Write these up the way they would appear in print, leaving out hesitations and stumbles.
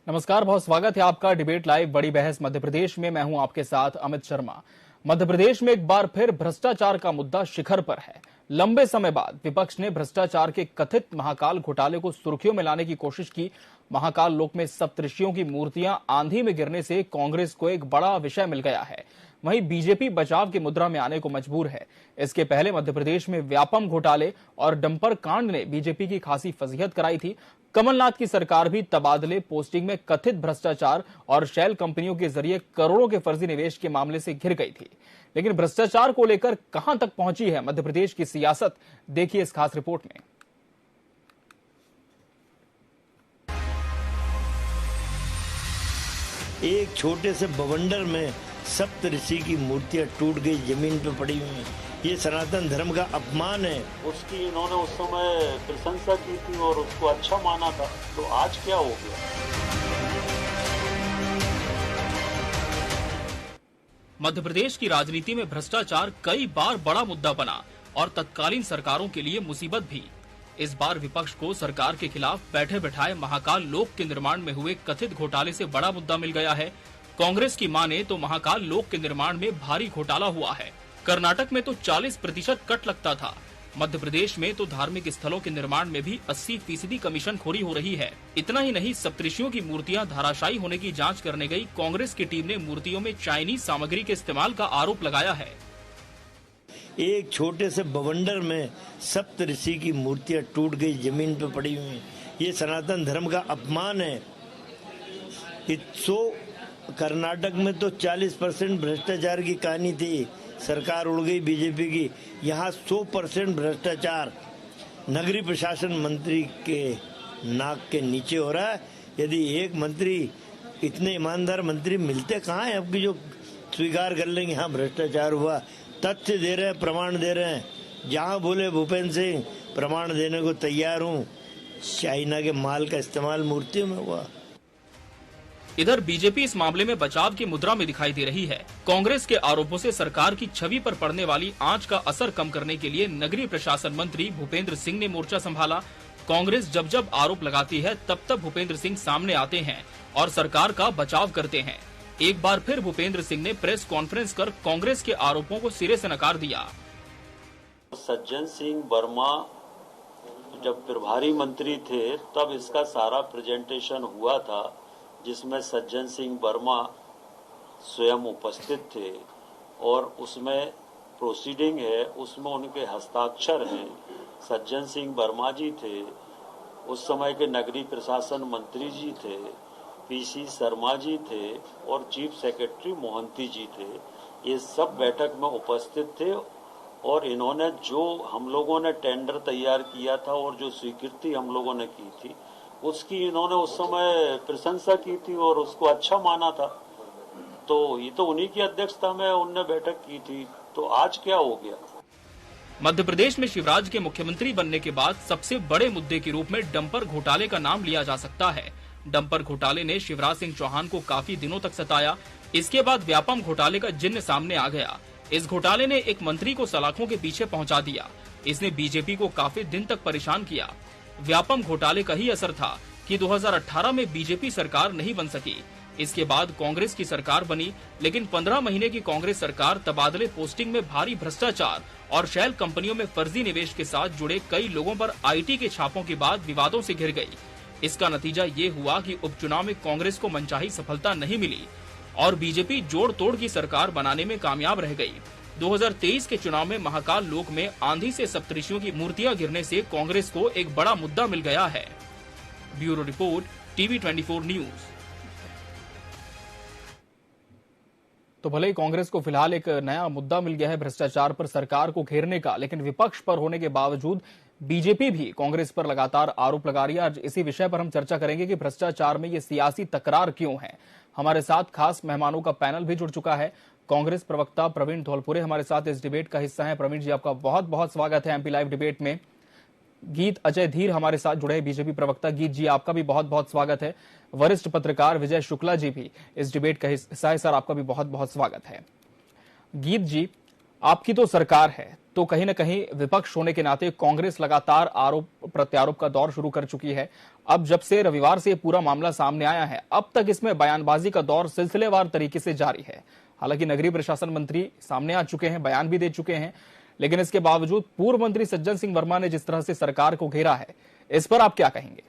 नमस्कार, बहुत स्वागत है आपका डिबेट लाइव बड़ी बहस मध्य प्रदेश में। मैं हूं आपके साथ अमित शर्मा। मध्य प्रदेश में एक बार फिर भ्रष्टाचार का मुद्दा शिखर पर है। लंबे समय बाद विपक्ष ने भ्रष्टाचार के कथित महाकाल घोटाले को सुर्खियों में लाने की कोशिश की। महाकाल लोक में सप्तऋषियों की मूर्तियां आंधी में गिरने से कांग्रेस को एक बड़ा विषय मिल गया है। वहीं बीजेपी बचाव की मुद्रा में आने को मजबूर है। इसके पहले मध्य प्रदेश में व्यापम घोटाले और डंपर कांड ने बीजेपी की खासी फजीहत कराई थी। कमलनाथ की सरकार भी तबादले पोस्टिंग में कथित भ्रष्टाचार और शैल कंपनियों के जरिए करोड़ों के फर्जी निवेश के मामले से घिर गई थी। लेकिन भ्रष्टाचार को लेकर कहां तक पहुंची है मध्य प्रदेश की सियासत, देखिए इस खास रिपोर्ट में। एक छोटे से बवंडर में सप्तऋषि की मूर्तियां टूट गई, जमीन पे पड़ी हुई हैं। ये सनातन धर्म का अपमान है। उसकी इन्होंने उस समय प्रशंसा की थी और उसको अच्छा माना था, तो आज क्या हो गया? मध्य प्रदेश की राजनीति में भ्रष्टाचार कई बार बड़ा मुद्दा बना और तत्कालीन सरकारों के लिए मुसीबत भी। इस बार विपक्ष को सरकार के खिलाफ बैठे बैठाए महाकाल लोक के निर्माण में हुए कथित घोटाले से बड़ा मुद्दा मिल गया है। कांग्रेस की माने तो महाकाल लोक के निर्माण में भारी घोटाला हुआ है। कर्नाटक में तो 40% कट लगता था। मध्य प्रदेश में तो धार्मिक स्थलों के निर्माण में भी 80% कमीशन खोरी हो रही है। इतना ही नहीं, सप्तऋषियों की मूर्तियां धराशायी होने की जांच करने गई कांग्रेस की टीम ने मूर्तियों में चाइनीज सामग्री के इस्तेमाल का आरोप लगाया है। एक छोटे से बवंडर में सप्तऋषि की मूर्तियां टूट गई, जमीन पे पड़ी हुई हैं। ये सनातन धर्म का अपमान है। कर्नाटक में तो 40% भ्रष्टाचार की कहानी थी, सरकार उड़ गई बीजेपी की। यहाँ 100% भ्रष्टाचार नगरीय प्रशासन मंत्री के नाक के नीचे हो रहा है। यदि एक मंत्री, इतने ईमानदार मंत्री मिलते कहाँ हैं अब की जो स्वीकार कर लेंगे हाँ भ्रष्टाचार हुआ। तथ्य दे रहे हैं, प्रमाण दे रहे हैं। जहाँ बोले भूपेंद्र सिंह प्रमाण देने को तैयार हूँ। चाइना के माल का इस्तेमाल मूर्तियों में हुआ। इधर बीजेपी इस मामले में बचाव की मुद्रा में दिखाई दे रही है। कांग्रेस के आरोपों से सरकार की छवि पर पड़ने वाली आंच का असर कम करने के लिए नगरीय प्रशासन मंत्री भूपेंद्र सिंह ने मोर्चा संभाला। कांग्रेस जब जब आरोप लगाती है तब तब भूपेंद्र सिंह सामने आते हैं और सरकार का बचाव करते हैं। एक बार फिर भूपेंद्र सिंह ने प्रेस कॉन्फ्रेंस कर कांग्रेस के आरोपों को सिरे से नकार दिया। सज्जन सिंह वर्मा जब प्रभारी मंत्री थे तब इसका सारा प्रेजेंटेशन हुआ था, जिसमें सज्जन सिंह वर्मा स्वयं उपस्थित थे और उसमें प्रोसीडिंग है, उसमें उनके हस्ताक्षर हैं। सज्जन सिंह वर्मा जी थे, उस समय के नगरीय प्रशासन मंत्री जी थे, पीसी शर्मा जी थे और चीफ सेक्रेटरी मोहंती जी थे। ये सब बैठक में उपस्थित थे और इन्होंने जो हम लोगों ने टेंडर तैयार किया था और जो स्वीकृति हम लोगों ने की थी उसकी इन्होंने उस समय प्रशंसा की थी और उसको अच्छा माना था। तो ये तो उन्हीं की अध्यक्षता में उनने बैठक की थी, तो आज क्या हो गया? मध्य प्रदेश में शिवराज के मुख्यमंत्री बनने के बाद सबसे बड़े मुद्दे के रूप में डंपर घोटाले का नाम लिया जा सकता है। डंपर घोटाले ने शिवराज सिंह चौहान को काफी दिनों तक सताया। इसके बाद व्यापम घोटाले का जिन्न सामने आ गया। इस घोटाले ने एक मंत्री को सलाखों के पीछे पहुंचा दिया। इसने बीजेपी को काफी दिन तक परेशान किया। व्यापम घोटाले का ही असर था कि 2018 में बीजेपी सरकार नहीं बन सकी। इसके बाद कांग्रेस की सरकार बनी, लेकिन 15 महीने की कांग्रेस सरकार तबादले पोस्टिंग में भारी भ्रष्टाचार और शैल कंपनियों में फर्जी निवेश के साथ जुड़े कई लोगों पर आईटी के छापों के बाद विवादों से घिर गई। इसका नतीजा ये हुआ कि उपचुनाव में कांग्रेस को मनचाही सफलता नहीं मिली और बीजेपी जोड़ तोड़ की सरकार बनाने में कामयाब रह गई। 2023 के चुनाव में महाकाल लोक में आंधी से सप्तऋषियों की मूर्तियां गिरने से कांग्रेस को एक बड़ा मुद्दा मिल गया है। Bureau report, TV 24 news. तो भले ही कांग्रेस को फिलहाल एक नया मुद्दा मिल गया है भ्रष्टाचार पर सरकार को घेरने का, लेकिन विपक्ष पर होने के बावजूद बीजेपी भी कांग्रेस पर लगातार आरोप लगा रही है। आज इसी विषय पर हम चर्चा करेंगे कि भ्रष्टाचार में ये सियासी तकरार क्यों है। हमारे साथ खास मेहमानों का पैनल भी जुड़ चुका है। कांग्रेस प्रवक्ता प्रवीण धौलपुरे हमारे साथ इस डिबेट का हिस्सा है। प्रवीण जी, आपका बहुत बहुत स्वागत है एमपी लाइव डिबेट में। गीत अजय धीर हमारे साथ जुड़े हैं, बीजेपी प्रवक्ता। गीत जी, आपका भी बहुत बहुत स्वागत है। वरिष्ठ पत्रकार विजय शुक्ला जी भी इस डिबेट का हिस्सा है। सर, आपका भी बहुत बहुत स्वागत है। गीत जी, आपकी तो सरकार है, तो कहीं न कहीं विपक्ष होने के नाते कांग्रेस लगातार आरोप प्रत्यारोप का दौर शुरू कर चुकी है। अब जब से रविवार से ये पूरा मामला सामने आया है, अब तक इसमें बयानबाजी का दौर सिलसिलेवार तरीके से जारी है। हालांकि नगरीय प्रशासन मंत्री सामने आ चुके हैं, बयान भी दे चुके हैं, लेकिन इसके बावजूद पूर्व मंत्री सज्जन सिंह वर्मा ने जिस तरह से सरकार को घेरा है, इस पर आप क्या कहेंगे?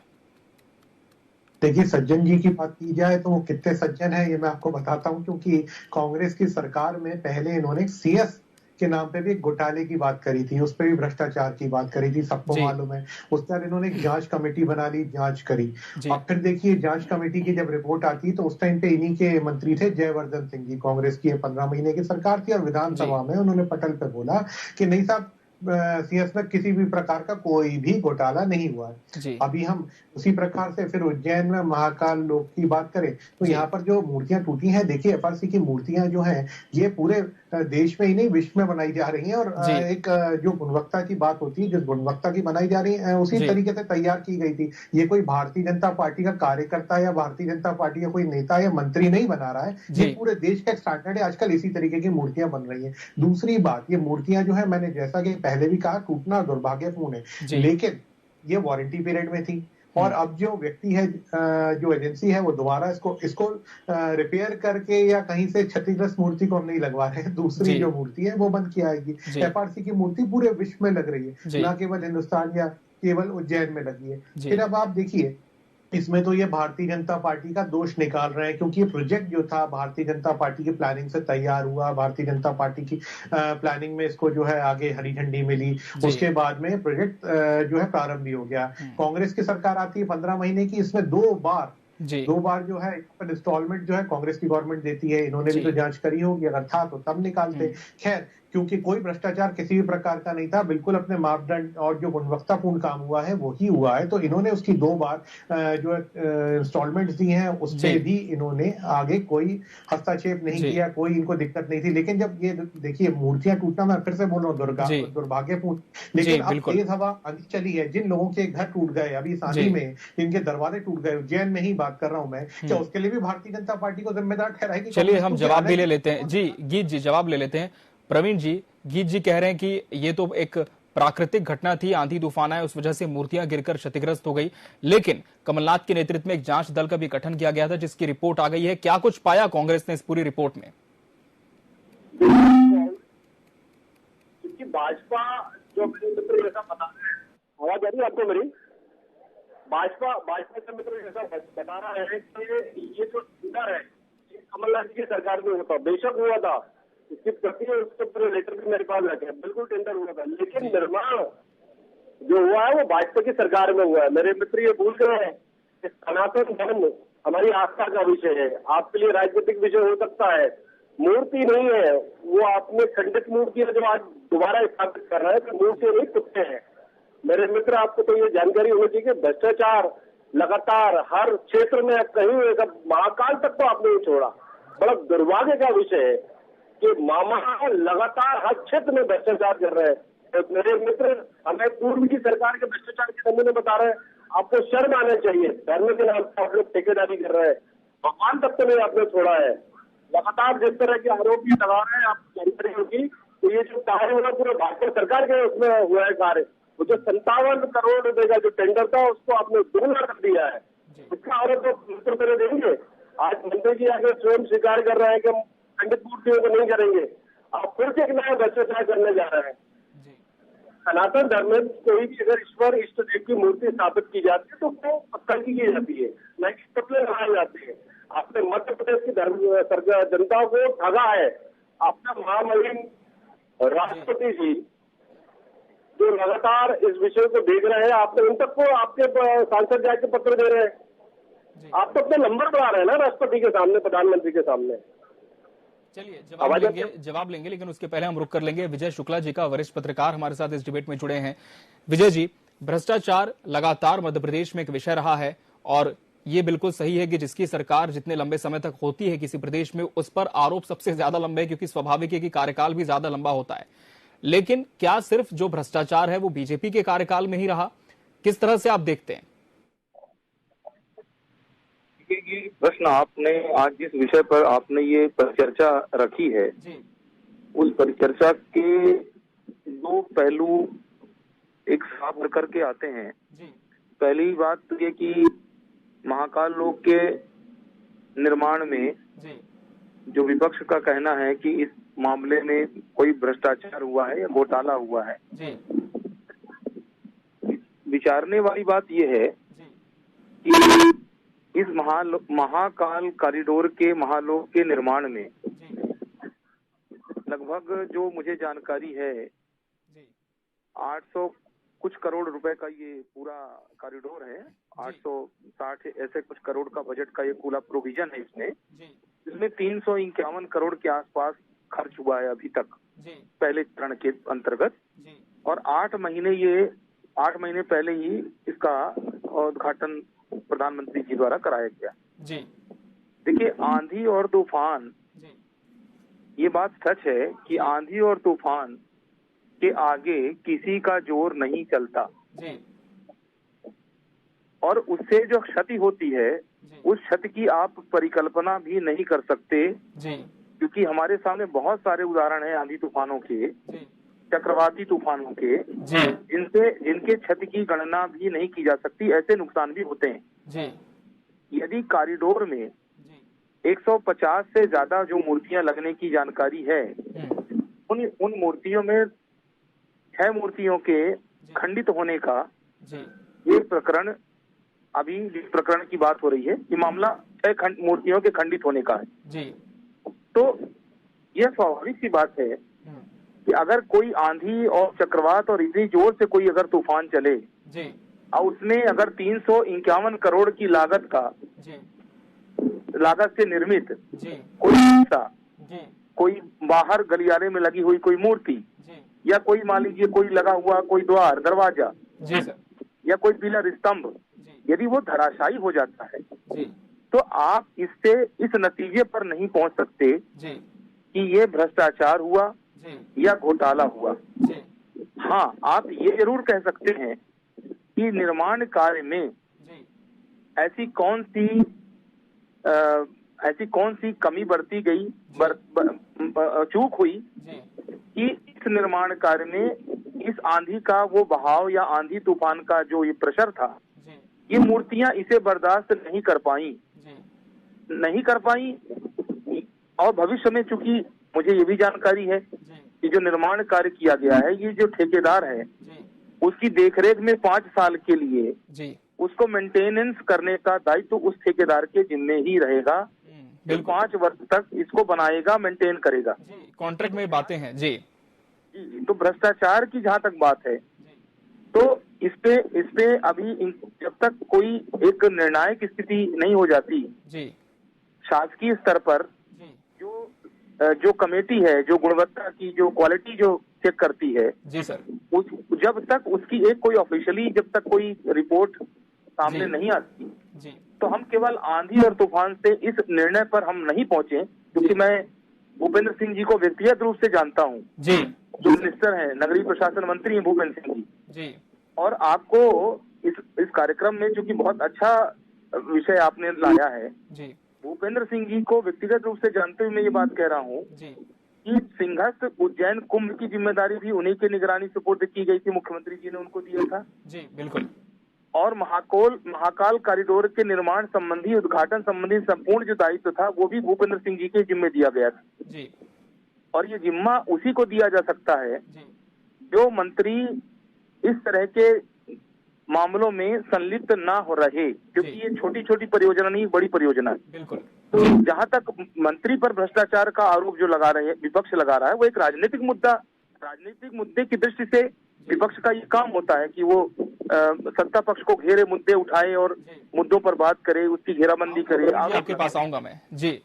देखिए, सज्जन जी की बात की जाए तो वो कितने सज्जन हैं ये मैं आपको बताता हूं, क्योंकि कांग्रेस की सरकार में पहले इन्होंने सीएस के नाम पे भी एक घोटाले की बात करी थी, उस पर भी भ्रष्टाचार की बात करी थी, सबको मालूम है। उस पर इन्होंने एक जांच कमेटी बना ली, जांच करी। अब फिर देखिए, जांच कमेटी की जब रिपोर्ट आती तो उस टाइम पे इन्हीं के मंत्री थे जयवर्धन सिंह जी। कांग्रेस की 15 महीने की सरकार थी और विधानसभा में उन्होंने पटल पे बोला कि नहीं साहब, सीएस में किसी भी प्रकार का कोई भी घोटाला नहीं हुआ है। अभी हम उसी प्रकार से फिर उज्जैन में महाकाल लोक की बात करें तो यहाँ पर जो मूर्तियां टूटी हैं, देखिए एफआरसी की मूर्तियां जो हैं ये पूरे देश में ही नहीं विश्व में बनाई जा रही हैं, और एक जो गुणवत्ता की बात होती है, जिस गुणवत्ता की बनाई जा रही है उसी तरीके से तैयार की गई थी। ये कोई भारतीय जनता पार्टी का कार्यकर्ता या भारतीय जनता पार्टी का कोई नेता या मंत्री नहीं बना रहा है, ये पूरे देश का एक स्टैंडर्ड है। आजकल इसी तरीके की मूर्तियां बन रही है। दूसरी बात, ये मूर्तियां जो है, मैंने जैसा कि पहले भी कहा, टूटना दुर्भाग्यपूर्ण है, लेकिन ये वारंटी पीरियड में थी और अब जो व्यक्ति है, जो एजेंसी है, वो दोबारा इसको रिपेयर करके या कहीं से क्षतिग्रस्त मूर्ति को हम नहीं लगवा रहे हैं, दूसरी जो मूर्ति है वो बन के आएगी। एफआरसी की मूर्ति पूरे विश्व में लग रही है, ना केवल हिंदुस्तान या केवल उज्जैन में लगी है। फिर अब आप देखिए, इसमें तो ये भारतीय जनता पार्टी का दोष निकाल रहे हैं, क्योंकि ये प्रोजेक्ट जो था भारतीय जनता पार्टी की प्लानिंग से तैयार हुआ, भारतीय जनता पार्टी की प्लानिंग में इसको जो है आगे हरी झंडी मिली, उसके बाद में प्रोजेक्ट जो है प्रारंभ भी हो गया। कांग्रेस की सरकार आती है 15 महीने की, इसमें दो बार जो है इंस्टॉलमेंट जो है कांग्रेस की गवर्नमेंट देती है। इन्होंने भी तो जांच करी होगी, अगर था तो तब निकालते। खैर, क्योंकि कोई भ्रष्टाचार किसी भी प्रकार का नहीं था, बिल्कुल अपने मापदंड और जो गुणवत्तापूर्ण काम हुआ है वो ही हुआ है, तो इन्होंने उसकी 2 बार जो इंस्टॉलमेंट दी हैं, उससे भी इन्होंने आगे कोई हस्तक्षेप नहीं किया, कोई इनको दिक्कत नहीं थी। लेकिन जब ये देखिए मूर्तियां टूटना, मैं फिर से बोल रहा हूँ, दुर्भाग्यपूर्ण, लेकिन अब तेज हवा आंधी चली है, जिन लोगों के घर टूट गए अभी शादी में, जिनके दरवाजे टूट गए, उज्जैन में ही बात कर रहा हूं मैं, क्या उसके लिए भी भारतीय जनता पार्टी को जिम्मेदार ठहराएगी? चलिए हम जवाब भी ले लेते हैं। जी गीत जी, जवाब ले लेते हैं। प्रवीण जी, गीत जी कह रहे हैं कि ये तो एक प्राकृतिक घटना थी, आंधी तूफान आए, उस वजह से मूर्तियां गिरकर क्षतिग्रस्त हो गई, लेकिन कमलनाथ के नेतृत्व में एक जांच दल का भी गठन किया गया था जिसकी रिपोर्ट आ गई है। क्या कुछ पाया कांग्रेस ने इस पूरी रिपोर्ट में? क्योंकि भाजपा जो मित्र जैसा बता रहे हैं, आवाज आ रही है आपको मेरी? भाजपा के मित्र जैसा बता रहा है कि ये जो टेंडर है कमलनाथ की सरकार में होता, बेशक हुआ था, इसकी प्रति उसके पूरे लेटर भी मेरे पास रखे, बिल्कुल टेंडर हुआ था, लेकिन निर्माण जो हुआ है वो भाजपा की सरकार में हुआ है। मेरे मित्र ये भूल गए हैं कि सनातन धर्म हमारी आस्था का विषय है, आपके लिए राजनीतिक विषय हो सकता है, मूर्ति नहीं है। वो आपने खंडित मूर्ति है जो आज दोबारा स्थापित कर रहे हैं, तो मूर्ति नहीं, कुत्ते हैं। मेरे मित्र, आपको तो ये जानकारी होनी चाहिए कि भ्रष्टाचार लगातार हर क्षेत्र में कहीं, महाकाल तक तो आपने नहीं छोड़ा। बड़ा दुर्भाग्य का विषय है कि मामा लगातार हर क्षेत्र में भ्रष्टाचार कर रहे हैं। तो मेरे मित्र, हमें पूर्व की सरकार के भ्रष्टाचार के नमूने बता रहे हैं, आपको शर्म आना चाहिए। धर्म के नाम पर आप लोग ठेकेदारी कर रहे हैं, भगवान तक तो नहीं आपने छोड़ा है। लगातार जिस तरह के आरोप ये लगा रहे हैं, आपको जानकारी होगी, तो ये जो कार्य हुआ पूरे भारतीय सरकार के उसमें हुआ है कार्य, वो जो 57 करोड़ रुपए का जो टेंडर था उसको आपने 2 लाख कर दिया है। इसका आरोप तो मित्र मेरे देंगे। आज मंत्री जी आगे स्वयं स्वीकार कर रहे हैं कि हम खंडित मूर्तियों को नहीं करेंगे, आप फिर से एक नया भ्रष्टाचार करने जा रहे हैं। सनातन धर्म में कोई भी अगर ईश्वर इष्ट देव की मूर्ति स्थापित की जाती है तो वो पत्थर की जाती है, न कि पुतले लगाए जाते हैं। आपने मध्य प्रदेश की जनता को ठगा है। आपका महामहिम राष्ट्रपति जी जो लगातार इस विषय को देख रहे हैं, आपने उन तक को आपके सांसद जाके पत्र दे रहे हैं। आप तो अपने नंबर बढ़ा रहे हैं ना राष्ट्रपति के सामने, प्रधानमंत्री के सामने। चलिए जवाब लेंगे, लेकिन उसके पहले हम रुक कर लेंगे विजय शुक्ला जी का, वरिष्ठ पत्रकार हमारे साथ इस डिबेट में जुड़े हैं। विजय जी, भ्रष्टाचार लगातार मध्य प्रदेश में एक विषय रहा है और ये बिल्कुल सही है कि जिसकी सरकार जितने लंबे समय तक होती है किसी प्रदेश में, उस पर आरोप सबसे ज्यादा लंबे, क्योंकि स्वाभाविक है कि कार्यकाल भी ज्यादा लंबा होता है। लेकिन क्या सिर्फ जो भ्रष्टाचार है वो बीजेपी के कार्यकाल में ही रहा? किस तरह से आप देखते हैं? ये प्रश्न आपने आज जिस विषय पर आपने ये परिचर्चा रखी है, उस परिचर्चा के दो पहलू एक साथ करके आते हैं। पहली बात तो ये कि महाकाल लोक के निर्माण में जो विपक्ष का कहना है कि इस मामले में कोई भ्रष्टाचार हुआ है या घोटाला हुआ है, विचारने वाली बात यह है कि इस महाकाल कॉरिडोर के महालोक के निर्माण में लगभग जो मुझे जानकारी है 800 कुछ करोड़ रुपए का ये पूरा कॉरिडोर है। 860 ऐसे कुछ करोड़ का बजट का ये पूरा प्रोविजन है इसमें 351 करोड़ के आसपास खर्च हुआ है अभी तक पहले चरण के अंतर्गत। और 8 महीने पहले ही इसका उद्घाटन प्रधानमंत्री जी द्वारा कराया गया। देखिए, आंधी और तूफान, ये बात सच है कि आंधी और तूफान के आगे किसी का जोर नहीं चलता और उससे जो क्षति होती है उस क्षति की आप परिकल्पना भी नहीं कर सकते, क्योंकि हमारे सामने बहुत सारे उदाहरण हैं आंधी तूफानों के, चक्रवाती तूफानों के, जिनके क्षति की गणना भी नहीं की जा सकती। ऐसे नुकसान भी होते हैं। यदि कॉरिडोर में 150 से ज्यादा जो मूर्तियां लगने की जानकारी है, उन मूर्तियों में 6 मूर्तियों के खंडित होने का ये प्रकरण, अभी जिस प्रकरण की बात हो रही है, ये मामला 6 मूर्तियों के खंडित होने का है। तो यह स्वाभाविक सी बात है कि अगर कोई आंधी और चक्रवात और इतनी जोर से कोई अगर तूफान चले और उसमें अगर 351 करोड़ की लागत से निर्मित कोई हिस्सा, कोई बाहर गलियारे में लगी हुई कोई मूर्ति, या कोई मान लीजिए कोई लगा हुआ कोई द्वार दरवाजा या कोई पिलर स्तंभ, यदि वो धराशायी हो जाता है तो आप इससे इस नतीजे पर नहीं पहुंच सकते कि ये भ्रष्टाचार हुआ या घोटाला हुआ। हाँ, आप ये जरूर कह सकते हैं कि निर्माण कार्य में ऐसी कौन सी कमी बरती गई, चूक हुई कि इस निर्माण कार्य में इस आंधी का वो बहाव या आंधी तूफान का जो ये प्रेशर था, ये मूर्तियां इसे बर्दाश्त नहीं कर पाई। और भविष्य में, चूंकि मुझे ये भी जानकारी है कि जो निर्माण कार्य किया गया है, ये जो ठेकेदार है उसकी देखरेख में 5 साल के लिए उसको मेंटेनेंस करने का दायित्व उस ठेकेदार के जिम्मे ही रहेगा। 5 वर्ष तक इसको बनाएगा, मेंटेन करेगा। कॉन्ट्रैक्ट में बातें हैं जी। तो भ्रष्टाचार की जहाँ तक बात है, तो इस पे अभी जब तक कोई एक निर्णायक स्थिति नहीं हो जाती शासकीय स्तर पर, जो कमेटी है, जो गुणवत्ता की जो क्वालिटी जो चेक करती है जी सर, जब तक उसकी एक कोई ऑफिशियली जब तक कोई रिपोर्ट सामने नहीं आती तो हम केवल आंधी और तूफान से इस निर्णय पर हम नहीं पहुंचे, क्योंकि मैं भूपेंद्र सिंह जी को व्यक्तिगत रूप से जानता हूं, जो मिनिस्टर हैं, नगरीय प्रशासन मंत्री हैं भूपेंद्र सिंह जी। और आपको इस कार्यक्रम में चूंकि बहुत अच्छा विषय आपने लाया है, भूपेंद्र सिंह जी को व्यक्तिगत रूप से जानते हुए मैं ये बात कह रहा हूँ कि सिंहस्थ उज्जैन कुंभ की जिम्मेदारी भी उन्हीं के निगरानी सुपुर्द की गई थी, मुख्यमंत्री जी ने उनको दिया था। जी बिल्कुल। और महाकाल कॉरिडोर के निर्माण संबंधी, उद्घाटन संबंधी संपूर्ण जो दायित्व था वो भी भूपेंद्र सिंह जी के जिम्मे दिया गया था। और ये जिम्मा उसी को दिया जा सकता है जो मंत्री इस तरह के मामलों में संलिप्त ना हो रहे, क्योंकि ये छोटी छोटी परियोजना नहीं, बड़ी परियोजना है। बिल्कुल। तो जहां तक मंत्री पर भ्रष्टाचार का आरोप जो लगा रहे हैं, विपक्ष लगा रहा है, वो एक राजनीतिक मुद्दे की दृष्टि से विपक्ष का ये काम होता है कि वो सत्ता पक्ष को घेरे मुद्दे उठाए और मुद्दों पर बात करे, उसकी घेराबंदी करे। आपके पास आऊंगा मैं। जी।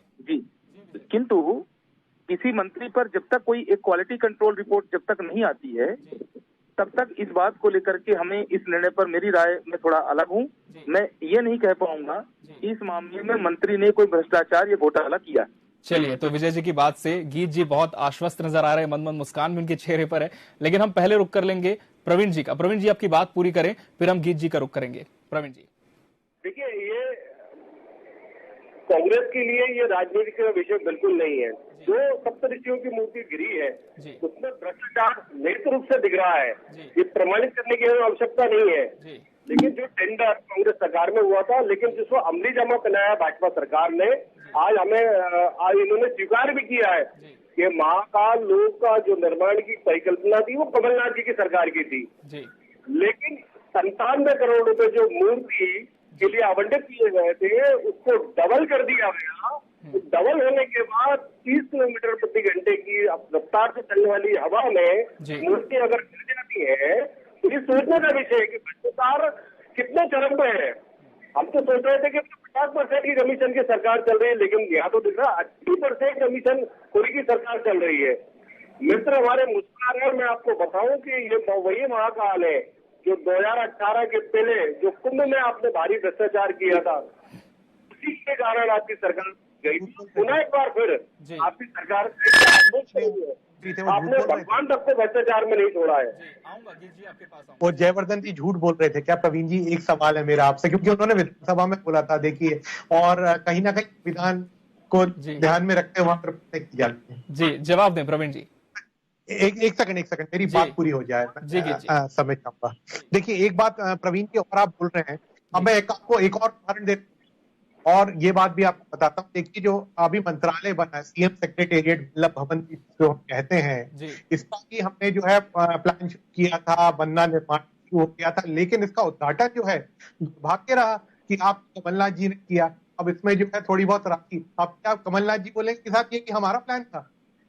किंतु किसी मंत्री पर जब तक कोई एक क्वालिटी कंट्रोल रिपोर्ट जब तक नहीं आती है, तब तक इस बात को लेकर के हमें इस निर्णय पर, मेरी राय में थोड़ा अलग हूँ। मैं ये नहीं कह पाऊंगा कि इस मामले में मंत्री ने कोई भ्रष्टाचार या घोटाला किया। चलिए, तो विजय जी की बात से गीत जी बहुत आश्वस्त नजर आ रहे हैं, मंद मुस्कान भी उनके चेहरे पर है। लेकिन हम पहले रुक कर लेंगे प्रवीण जी का। प्रवीण जी आपकी बात पूरी करें, फिर हम गीत जी का रुक करेंगे। प्रवीण जी। देखिए, ये कांग्रेस के लिए ये राजनीति का विषय बिल्कुल नहीं है। जो सप्तऋषियों की मूर्ति गिरी है उसमें भ्रष्टाचार निश्चित रूप से दिख रहा है, ये प्रमाणित करने की आवश्यकता नहीं है। लेकिन जो टेंडर कांग्रेस सरकार में हुआ था, लेकिन जिसको अमली जामा पहनाया भाजपा सरकार ने, आज इन्होंने स्वीकार भी किया है कि महाकाल लोक का जो निर्माण की परिकल्पना थी वो कमलनाथ जी की सरकार की थी। लेकिन 97 करोड़ रुपए जो मूर्ति के लिए आवंटित किए गए थे उसको डबल कर दिया गया। डबल होने के बाद 30 किलोमीटर प्रति घंटे की रफ्तार से चलने वाली हवा में मूर्ति अगर गिर जाती है तो ये सोचने का विषय है कि भ्रष्टाचार कितने चरम पे है। हम तो सोच रहे थे कि 50% की कमीशन की सरकार चल रही है, लेकिन यहाँ तो दिख रहा 80% कमीशन खोरी की सरकार चल रही है। मित्र हमारे मुस्कुरा रहे हैं। मैं आपको बताऊं कि ये वही महाकाल है जो 2018 के पहले जो कुंभ में आपने भारी भ्रष्टाचार किया था, उसी के कारण आपकी सरकार गई। पुनः एक बार फिर आपकी सरकार आपने भगवान तक को भ्रष्टाचार में नहीं छोड़ा है। आपके पास और जयवर्धन जी झूठ बोल रहे थे क्या प्रवीण जी? एक सवाल है मेरा आपसे, क्योंकि उन्होंने विधानसभा में बोला था, देखिए, और कहीं ना कहीं विधान को ध्यान में रखते वहां पर जी जवाब दें प्रवीण जी। एक सेकंड मेरी बात पूरी हो जाए, समझ जाऊंगा। देखिए एक बात प्रवीण जी और आप बोल रहे हैं, अब मैं आपको एक और उदाहरण दे, और ये बात भी आपको बताता हूँ। देखिए जो अभी मंत्रालय बना है, सीएम सेक्रेटेरिएट मतलब भवन जो हम कहते हैं, इसका भी हमने जो है प्लान किया था, बनना निर्माण शुरू हो गया था, लेकिन इसका उद्घाटन जो है दुर्भाग्य रहा कि आप कमलनाथ जी ने किया। अब इसमें जो है थोड़ी बहुत राशि, अब क्या कमलनाथ जी बोलेंगे कि साहब ये कि हमारा प्लान था?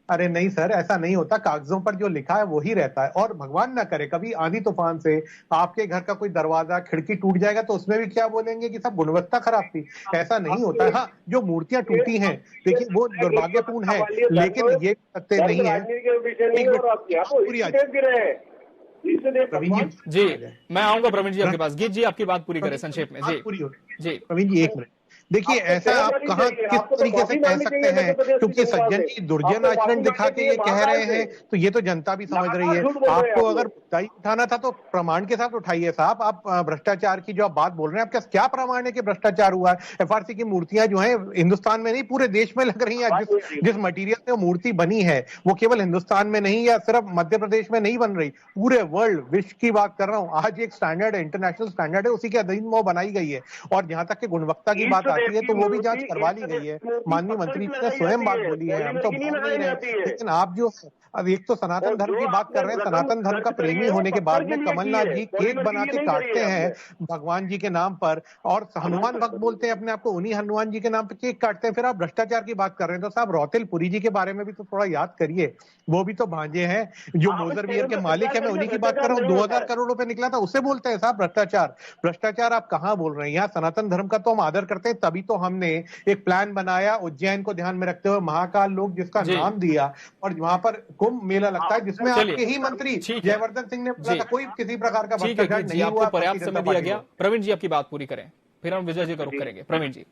अरे नहीं सर, ऐसा नहीं होता। कागजों पर जो लिखा है वही रहता है। और भगवान ना करे कभी आंधी तूफान से आपके घर का कोई दरवाजा खिड़की टूट जाएगा तो उसमें भी क्या बोलेंगे कि सब गुणवत्ता खराब थी? ऐसा नहीं होता है। हाँ, जो मूर्तियां टूटी हैं देखिए वो दुर्भाग्यपूर्ण है, लेकिन ये सत्य नहीं है। जी मैं आऊंगा प्रवीण जी आपके पास। गीत जी आपकी बात पूरी करें संक्षेप में। जी प्रवीण जी एक मिनट। देखिए ऐसा आप कहाँ किस तरीके से कह सकते हैं, क्योंकि सज्जन जी दुर्जन आचरण दिखा के ये कह रहे हैं तो ये तो जनता भी समझ रही है। आपको अगर मुद्दाई उठाना था तो प्रमाण के साथ उठाइए साहब। आप भ्रष्टाचार की जो आप बात बोल रहे हैं, आपका क्या प्रमाण है कि भ्रष्टाचार हुआ है? एफआरसी की मूर्तियां जो है हिंदुस्तान में नहीं पूरे देश में लग रही है। जिस मटीरियल से मूर्ति बनी है वो केवल हिंदुस्तान में नहीं या सिर्फ मध्य प्रदेश में नहीं बन रही, पूरे वर्ल्ड विश्व की बात कर रहा हूँ। आज एक स्टैंडर्ड है, इंटरनेशनल स्टैंडर्ड है, उसी के अधीन वो बनाई गई है। और जहां तक की गुणवत्ता की बात आती है तो वो भी जांच करवा ली गई है। माननीय मंत्री ने स्वयं बात बोली है, हम तो बोल नहीं रहे। लेकिन आप जो अब एक तो सनातन धर्म की बात कर रहे हैं, सनातन धर्म का प्रेमी होने के बाद में कमलनाथ जी केक बना के काटते हैं भगवान जी के नाम पर, और हनुमान भक्त बोलते हैं अपने आप को, उन्हीं हनुमान जी के नाम पर केक काटते हैं। फिर आप भ्रष्टाचार की बात कर रहे हैं तो साहब रौतेल पुरी जी के बारे में भी तो थोड़ा याद करिए। वो भी तो भांजे हैं, जो मोजर बियर के मालिक है, मैं उन्हीं की बात कर रहा हूँ। 2000 करोड़ रुपए निकला था, उससे बोलते हैं साहब भ्रष्टाचार। भ्रष्टाचार आप कहाँ बोल रहे हैं? यहाँ सनातन धर्म का तो हम आदर करते हैं, तभी तो हमने एक प्लान बनाया उज्जैन को ध्यान में रखते हुए, महाकाल लोक जिसका नाम दिया, और वहां पर कुंभ मेला लगता है जिसमें आपके ही मंत्री जयवर्धन सिंह ने बोला था कोई किसी प्रकार का भ्रष्टाचार नहीं हुआ। पर्याप्त समय दिया गया। प्रवीण जी आपकी बात पूरी करें, फिर हम विजय जी का रुख करेंगे। प्रवीण जी,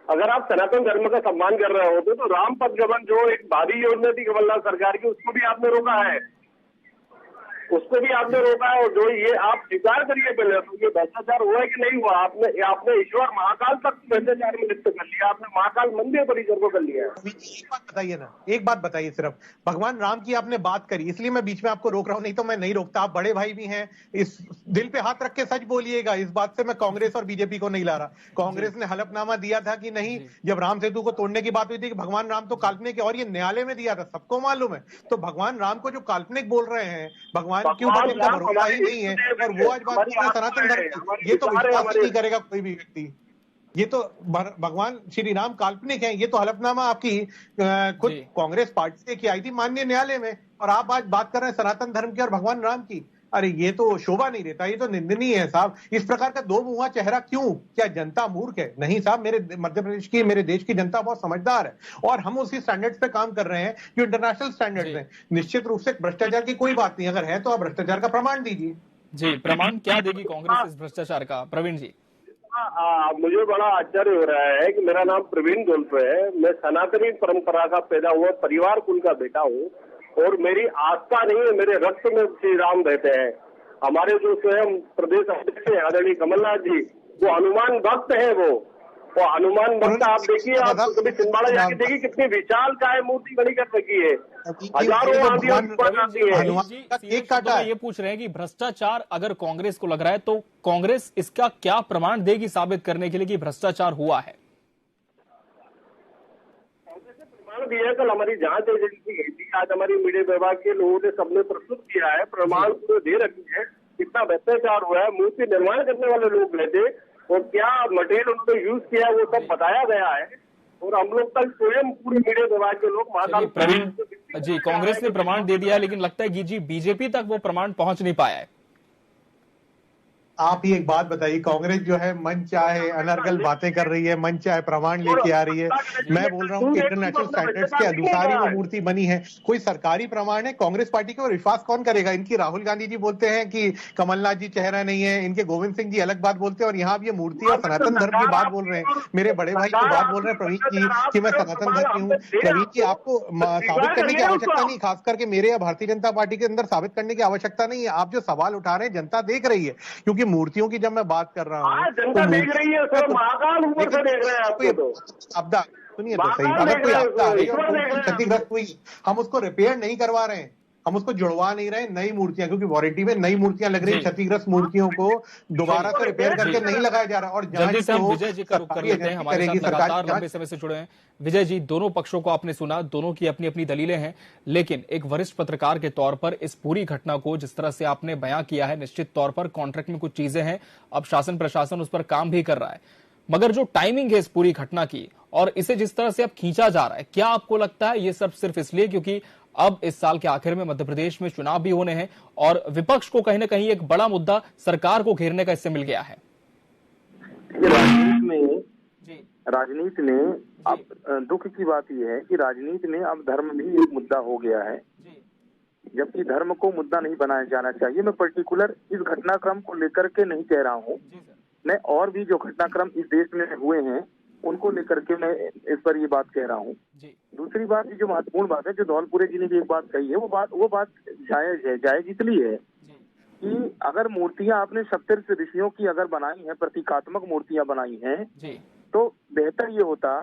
अगर आप सनातन धर्म का सम्मान कर रहे होते तो राम पथ गमन जो एक भारी योजना थी कमलनाथ सरकार की, उसको भी आपने रोका है, उसको भी आपने रोका है। और जो ये आप स्वीकार करिए पहले तो ये भ्रष्टाचार हुआ है कि नहीं हुआ। आपने ईश्वर महाकाल तक भ्रष्टाचार में लिप्त कर लिया, आपने महाकाल मंदिर परिसर को कर लिया है। एक बात बताइए ना, एक बात बताइए सिर्फ, भगवान राम की आपने बात करी इसलिए मैं बीच में आपको रोक रहा हूं, नहीं तो मैं नहीं रोकता। आप बड़े भाई भी हैं, इस दिल पे हाथ रख के सच बोलिएगा। इस बात से मैं कांग्रेस और बीजेपी को नहीं ला रहा। कांग्रेस ने हलफनामा दिया था कि नहीं, जब राम सेतु को तोड़ने की बात हुई थी कि भगवान राम तो काल्पनिक है, और ये न्यायालय में दिया था, सबको मालूम है। तो भगवान राम को जो काल्पनिक बोल रहे हैं, भगवान के ऊपर जिनका भरोसा ही नहीं है, और वो आज बात कर रहे हैं सनातन धर्म, ये तो विश्वास नहीं करेगा कोई भी व्यक्ति। ये तो भगवान श्री राम काल्पनिक हैं, ये तो हलफनामा आपकी खुद कांग्रेस पार्टी से की आई थी माननीय न्यायालय में, और आप आज बात कर रहे हैं सनातन धर्म की और भगवान राम की। अरे ये तो शोभा नहीं देता, ये तो निंदनीय है साहब। इस प्रकार का दो मुंहा चेहरा क्यों? क्या जनता मूर्ख है? नहीं साहब, मेरे मध्य प्रदेश की, मेरे देश की जनता बहुत समझदार है, और हम उसी स्टैंडर्ड्स पे काम कर रहे हैं जो इंटरनेशनल स्टैंडर्ड्स हैं। निश्चित रूप से भ्रष्टाचार की कोई बात नहीं, अगर है तो आप भ्रष्टाचार का प्रमाण दीजिए। जी, प्रमाण क्या देगी कांग्रेस इस भ्रष्टाचार का? प्रवीण जी, मुझे बड़ा आश्चर्य हो रहा है कि मेरा नाम प्रवीण गोल्फ है, मैं सनातनी परंपरा का पैदा हुआ परिवार कुल का बेटा हूँ, और मेरी आस्था नहीं है, मेरे रक्त में श्री राम रहते हैं। हमारे जो स्वयं प्रदेश अध्यक्ष हैं आदरणीय कमलनाथ जी, वो हनुमान भक्त हैं, वो वो हनुमान भक्त आप देखिए, आप कभी छिंदवाड़ा जाके देखिए कितनी विशाल काय मूर्ति बनी कर रखी है, हजारों आंधियां तूफान आती है। ये पूछ रहे हैं कि भ्रष्टाचार अगर कांग्रेस को लग रहा है तो कांग्रेस इसका क्या प्रमाण देगी साबित करने के लिए कि भ्रष्टाचार हुआ है? प्रमाण दिया है, कल हमारी जांच एजेंसी गई थी, आज हमारी मीडिया विभाग के लोगों ने सबने प्रस्तुत किया है, प्रमाण पूरे दे रखे हैं, कितना भ्रष्टाचार हुआ है, मूर्ति निर्माण करने वाले लोग गए थे और क्या मटेरियल उन्होंने यूज किया है वो सब बताया गया है। और हम लोग कल स्वयं पूरे मीडिया विभाग के लोग महाकाल प्रवीण जी, कांग्रेस ने प्रमाण दे दिया है, लेकिन लगता है कि जी बीजेपी तक वो प्रमाण पहुंच नहीं पाया है। आप ही एक बात बताइए, कांग्रेस जो है मन चाहे अनर्गल बातें कर रही है, मन चाहे प्रमाण लेके आ रही है। मैं बोल रहा हूँ कि इंटरनेशनल स्टैंडर्ड्स के अनुसार ही वो मूर्ति बनी है, कोई सरकारी प्रमाण है। कांग्रेस पार्टी को विश्वास कौन करेगा? इनकी राहुल गांधी जी बोलते हैं कि कमलनाथ जी चेहरा नहीं है, इनके गोविंद सिंह जी अलग बात बोलते हैं, और यहाँ ये मूर्ति और सनातन धर्म की बात बोल रहे हैं। मेरे बड़े भाई की बात बोल रहे हैं प्रवीण जी कि मैं सनातन धर्म की हूँ। प्रवीण जी, आपको साबित करने की आवश्यकता नहीं, खास करके मेरे या भारतीय जनता पार्टी के अंदर साबित करने की आवश्यकता नहीं है। आप जो सवाल उठा रहे हैं जनता देख रही है, क्योंकि मूर्तियों की जब मैं बात कर रहा हूँ जनता देख रही है, सर महाकाल ऊपर से देख रहे हैं आपको। तो आपदा सुनिए तो सही, अगर कोई आपदा आ रही है और क्षतिग्रस्त हुई, हम उसको रिपेयर नहीं करवा रहे हैं, हम उसको जुड़वा नहीं रहे, नई मूर्तियां, क्योंकि वारंटी में नई मूर्तियां लग रही है, क्षतिग्रस्त मूर्तियों को दोबारा से रिपेयर करके नहीं लगाया जा रहा। और जल्दी से हम विजय जी का रुख कर लेते हैं, हमारे साथ लगातार लंबे समय से जुड़े हैं। विजय जी, दोनों पक्षों को आपने सुना, दोनों की अपनी अपनी दलीलें हैं, लेकिन एक वरिष्ठ पत्रकार के तौर पर इस पूरी घटना को जिस तरह से आपने बयां किया है, निश्चित तौर पर कॉन्ट्रैक्ट में कुछ चीजें हैं, अब शासन प्रशासन उस पर काम भी कर रहा है, मगर जो टाइमिंग है इस पूरी घटना की और इसे जिस तरह से अब खींचा जा रहा है, क्या आपको लगता है ये सब सिर्फ इसलिए क्योंकि अब इस साल के आखिर में मध्य प्रदेश में चुनाव भी होने हैं और विपक्ष को कहीं ना कहीं एक बड़ा मुद्दा सरकार को घेरने का इससे मिल गया है? राजनीति में अब दुख की बात यह है कि राजनीति में अब धर्म भी एक मुद्दा हो गया है, जबकि धर्म को मुद्दा नहीं बनाया जाना चाहिए। मैं पर्टिकुलर इस घटनाक्रम को लेकर के नहीं कह रहा हूँ, मैं और भी जो घटनाक्रम इस देश में हुए हैं उनको लेकर के मैं इस पर ये बात कह रहा हूँ। दूसरी बात, जो महत्वपूर्ण बात है, जो धौलपुरे जी ने भी एक बात कही है, वो बात जायज है। जायज इसलिए है कि अगर मूर्तियां आपने सप्तऋषि ऋषियों की अगर बनाई हैं, प्रतीकात्मक मूर्तियां बनाई हैं, तो बेहतर ये होता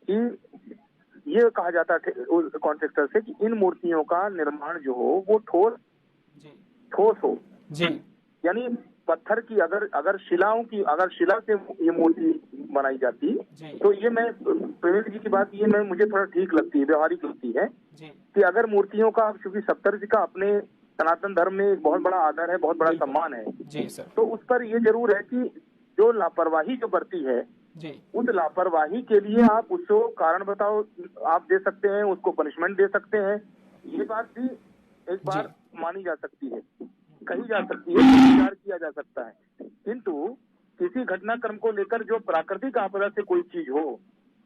कि ये कहा जाता कॉन्ट्रैक्टर से कि इन मूर्तियों का निर्माण जो हो वो ठोस हो, यानी पत्थर की अगर शिला से ये मूर्ति बनाई जाती तो ये मैं प्रवीण जी की बात ये मुझे थोड़ा ठीक लगती है, व्यवहारिक लगती है कि अगर मूर्तियों का, क्योंकि सप्तऋषि का अपने सनातन धर्म में एक बहुत बड़ा आदर है, बहुत बड़ा सम्मान है जी सर, तो उस पर ये जरूर है कि जो लापरवाही जो बरती है उस लापरवाही के लिए आप उसको कारण बताओ आप दे सकते हैं, उसको पनिशमेंट दे सकते हैं, ये बात भी एक बार मानी जा सकती है, कही जा सकती है, विचार किया जा सकता है। किंतु किसी घटनाक्रम को लेकर जो प्राकृतिक आपदा से कोई चीज हो,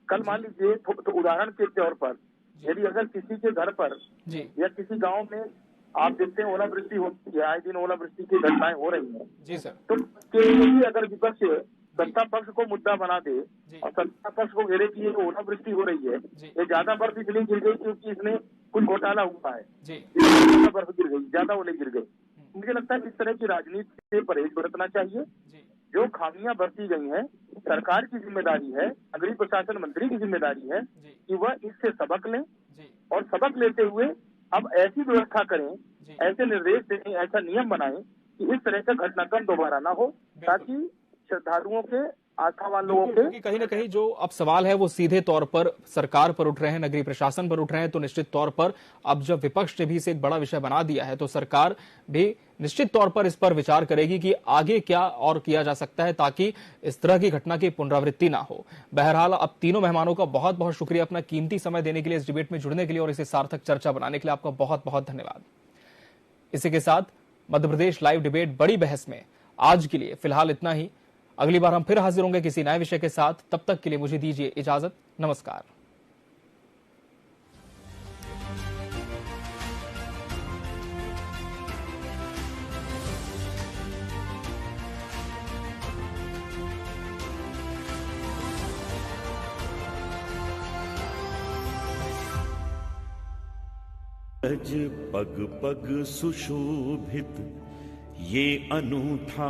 कल मान लीजिए तो उदाहरण के तौर पर यदि अगर किसी के घर पर या किसी गांव में आप देखते हैं ओलावृष्टि होती है, आए दिन ओलावृष्टि की घटनाएं हो रही हैं जी सर, तो अगर विपक्ष सत्ता पक्ष को मुद्दा बना दे और सत्ता पक्ष को घेरे कि ये ओलावृष्टि हो रही है, ये ज्यादा बर्फ इसलिए गिर गई क्योंकि इसमें कुछ घोटाला हुआ है, बर्फ गिर गई, ज्यादा ओले गिर गई। मुझे लगता है इस तरह की राजनीति से परहेज बरतना चाहिए। जो खामियां बरती गई हैं, सरकार की जिम्मेदारी है, नगरीय प्रशासन मंत्री की जिम्मेदारी है कि वह इससे सबक लें और सबक लेते हुए अब ऐसी व्यवस्था करें, ऐसे निर्देश दें, ऐसा नियम बनाएं कि इस तरह का घटनाक्रम दोबारा ना हो, ताकि श्रद्धालुओं के, आस्थावान लोगों के कहीं ना कहीं जो अब सवाल है वो सीधे तौर पर सरकार पर उठ रहे हैं, नगरीय प्रशासन पर उठ रहे हैं, तो निश्चित तौर पर अब जब विपक्ष ने भी इसे एक बड़ा विषय बना दिया है तो सरकार भी निश्चित तौर पर इस पर विचार करेगी कि आगे क्या और किया जा सकता है ताकि इस तरह की घटना की पुनरावृत्ति ना हो। बहरहाल अब तीनों मेहमानों का बहुत बहुत शुक्रिया अपना कीमती समय देने के लिए, इस डिबेट में जुड़ने के लिए और इसे सार्थक चर्चा बनाने के लिए आपका बहुत बहुत धन्यवाद। इसी के साथ मध्य प्रदेश लाइव डिबेट बड़ी बहस में आज के लिए फिलहाल इतना ही। अगली बार हम फिर हाजिर होंगे किसी नए विषय के साथ, तब तक के लिए मुझे दीजिए इजाजत। नमस्कार। पग पग सुशोभित ये अनूठा